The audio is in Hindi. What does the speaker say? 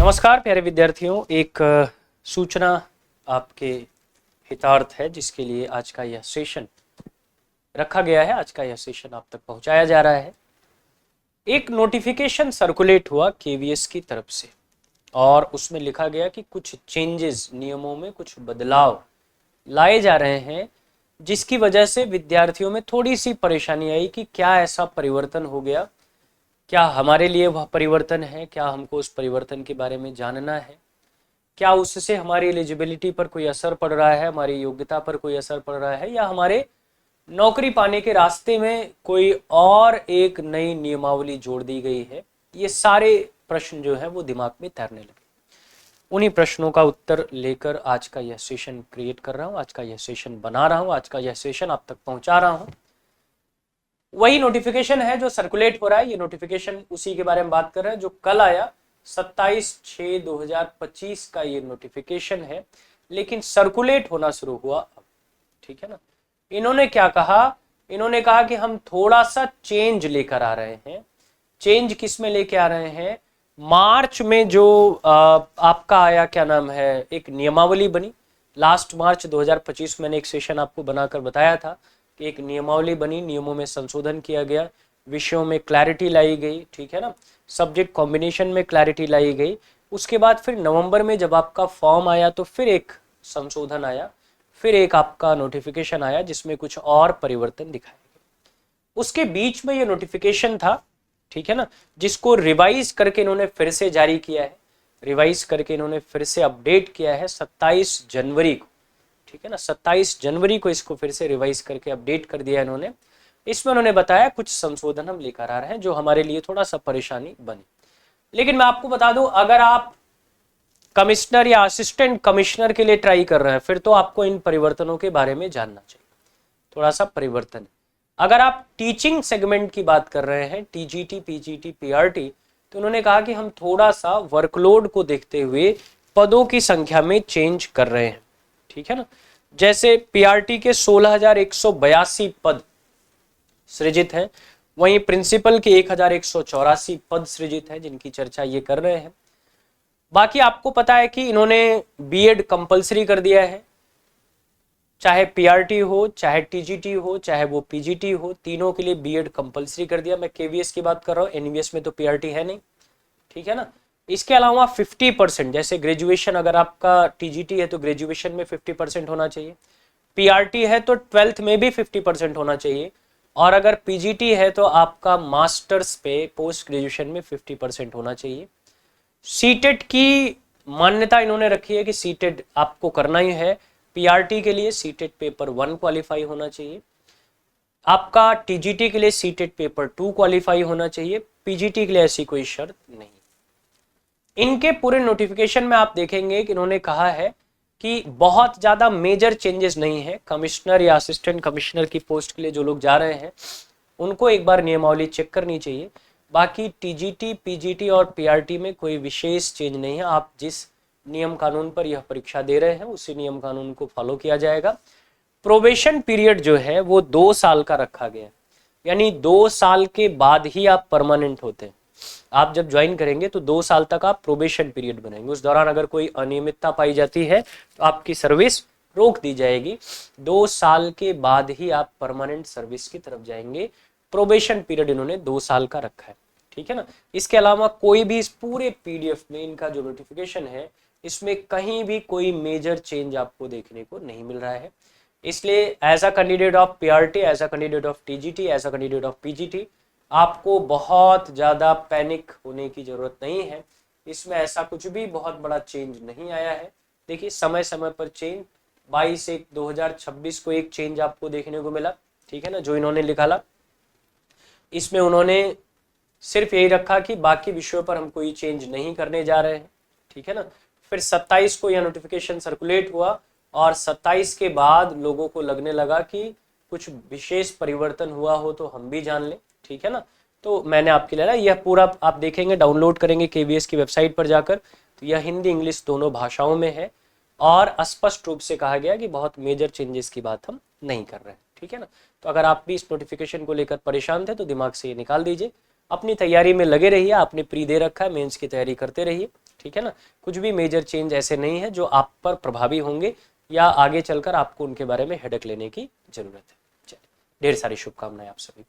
नमस्कार प्यारे विद्यार्थियों, एक सूचना आपके हितार्थ है जिसके लिए आज का यह सेशन रखा गया है। आज का यह सेशन आप तक पहुंचाया जा रहा है। एक नोटिफिकेशन सर्कुलेट हुआ केवीएस की तरफ से और उसमें लिखा गया कि कुछ चेंजेस, नियमों में कुछ बदलाव लाए जा रहे हैं, जिसकी वजह से विद्यार्थियों में थोड़ी सी परेशानी आई कि क्या ऐसा परिवर्तन हो गया, क्या हमारे लिए वह परिवर्तन है, क्या हमको उस परिवर्तन के बारे में जानना है, क्या उससे हमारी एलिजिबिलिटी पर कोई असर पड़ रहा है, हमारी योग्यता पर कोई असर पड़ रहा है, या हमारे नौकरी पाने के रास्ते में कोई और एक नई नियमावली जोड़ दी गई है। ये सारे प्रश्न जो है वो दिमाग में तैरने लगे। उन्हीं प्रश्नों का उत्तर लेकर आज का यह सेशन क्रिएट कर रहा हूँ, आज का यह सेशन बना रहा हूँ, आज का यह सेशन आप तक पहुंचा रहा हूँ। वही नोटिफिकेशन है जो सर्कुलेट हो रहा है। ये नोटिफिकेशन उसी के बारे में बात कर रहे हैं जो कल आया, 27/6/2025 का ये नोटिफिकेशन है, लेकिन सर्कुलेट होना शुरू हुआ अब। ठीक है ना। इन्होंने क्या कहा? इन्होंने कहा कि हम थोड़ा सा चेंज लेकर आ रहे हैं। चेंज किस में लेके आ रहे हैं? मार्च में जो आपका आया, क्या नाम है, एक नियमावली बनी। लास्ट मार्च 2025 मैंने एक सेशन आपको बनाकर बताया था कि एक नियमावली बनी, नियमों में संशोधन किया गया, विषयों में क्लैरिटी लाई गई। ठीक है ना। सब्जेक्ट कॉम्बिनेशन में क्लैरिटी लाई गई। उसके बाद फिर नवंबर में जब आपका फॉर्म आया तो फिर एक संशोधन आया, फिर एक आपका नोटिफिकेशन आया जिसमें कुछ और परिवर्तन दिखाए गए। उसके बीच में ये नोटिफिकेशन था, ठीक है ना, जिसको रिवाइज करके इन्होंने फिर से जारी किया है, रिवाइज करके इन्होंने फिर से अपडेट किया है 27 जनवरी को। ठीक है ना, 27 जनवरी को इसको फिर से रिवाइज करके अपडेट कर दिया इन्होंने। इसमें उन्होंने बताया कुछ संशोधन हम लेकर आ रहे हैं जो हमारे लिए थोड़ा सा परेशानी बनी। लेकिन मैं आपको बता दूं, अगर आप कमिश्नर या असिस्टेंट कमिश्नर के लिए ट्राई कर रहे हैं फिर तो आपको इन परिवर्तनों के बारे में जानना चाहिए। थोड़ा सा परिवर्तन। अगर आप टीचिंग सेगमेंट की बात कर रहे हैं, टीजीटी, पीजीटी, पीआरटी, तो उन्होंने कहा कि हम थोड़ा सा वर्कलोड को देखते हुए पदों की संख्या में चेंज कर रहे हैं। ठीक है ना। जैसे पीआरटी के 16,182 पद सृजित हैं, वहीं प्रिंसिपल के 1,184 पद सृजित हैं, जिनकी चर्चा ये कर रहे हैं। बाकी आपको पता है कि इन्होंने बीएड कंपलसरी कर दिया है, चाहे पीआरटी हो, चाहे टीजीटी हो, चाहे वो पीजीटी हो, तीनों के लिए बीएड कंपलसरी कर दिया। मैं केवीएस की बात कर रहा हूँ, एनवीएस में तो पीआरटी है नहीं। ठीक है ना। इसके अलावा 50%, जैसे ग्रेजुएशन, अगर आपका टीजीटी है तो ग्रेजुएशन में 50% होना चाहिए, पीआरटी है तो 12th में भी 50% होना चाहिए, और अगर पीजीटी है तो आपका मास्टर्स पे पोस्ट ग्रेजुएशन में 50% होना चाहिए। सीटेट की मान्यता इन्होंने रखी है कि सीटेट आपको करना ही है। पीआरटी के लिए सीटेट पेपर 1 क्वालिफाई होना चाहिए, आपका टीजीटी के लिए सीटेट पेपर 2 क्वालिफाई होना चाहिए, पीजीटी के लिए ऐसी कोई शर्त नहीं। इनके पूरे नोटिफिकेशन में आप देखेंगे कि इन्होंने कहा है कि बहुत ज़्यादा मेजर चेंजेस नहीं है। कमिश्नर या असिस्टेंट कमिश्नर की पोस्ट के लिए जो लोग जा रहे हैं उनको एक बार नियमावली चेक करनी चाहिए। बाकी टीजीटी, पीजीटी और पीआरटी में कोई विशेष चेंज नहीं है। आप जिस नियम कानून पर यह परीक्षा दे रहे हैं उसी नियम कानून को फॉलो किया जाएगा। प्रोबेशन पीरियड जो है वो 2 साल का रखा गया है, यानी 2 साल के बाद ही आप परमानेंट होते हैं। आप जब ज्वाइन करेंगे तो 2 साल तक आप प्रोबेशन पीरियड बनेंगे। उस दौरान अगर कोई अनियमितता पाई जाती है तो आपकी सर्विस रोक दी जाएगी। 2 साल के बाद ही आप परमानेंट सर्विस की तरफ जाएंगे। प्रोबेशन पीरियड इन्होंने 2 साल का रखा है। ठीक है ना। इसके अलावा कोई भी इस पूरे पीडीएफ में इनका जो नोटिफिकेशन है इसमें कहीं भी कोई मेजर चेंज आपको देखने को नहीं मिल रहा है। इसलिए as a candidate of PRT, as a candidate of TGT, as a candidate of PGT, आपको बहुत ज़्यादा पैनिक होने की ज़रूरत नहीं है। इसमें ऐसा कुछ भी बहुत बड़ा चेंज नहीं आया है। देखिए, समय समय पर चेंज, 22/1/2026 को एक चेंज आपको देखने को मिला। ठीक है ना, जो इन्होंने निकाला। इसमें उन्होंने सिर्फ यही रखा कि बाकी विषयों पर हम कोई चेंज नहीं करने जा रहे हैं। ठीक है ना। फिर 27 को यह नोटिफिकेशन सर्कुलेट हुआ और 27 के बाद लोगों को लगने लगा कि कुछ विशेष परिवर्तन हुआ हो तो हम भी जान लें। ठीक है ना। तो मैंने आपके लिए यह पूरा आप देखेंगे, डाउनलोड करेंगे केवीएस की वेबसाइट पर जाकर, तो यह हिंदी इंग्लिश दोनों भाषाओं में है और स्पष्ट रूप से कहा गया कि बहुत मेजर चेंजेस की बात हम नहीं कर रहे हैं। ठीक है ना। तो अगर आप भी इस नोटिफिकेशन को लेकर परेशान थे तो दिमाग से ये निकाल दीजिए, अपनी तैयारी में लगे रहिए। आपने प्री दे रखा है, मेंस की तैयारी करते रहिए। ठीक है ना। कुछ भी मेजर चेंज ऐसे नहीं है जो आप पर प्रभावी होंगे या आगे चलकर आपको उनके बारे में हेडेक लेने की जरूरत है। चलिए, ढेर सारी शुभकामनाएं आप सभी।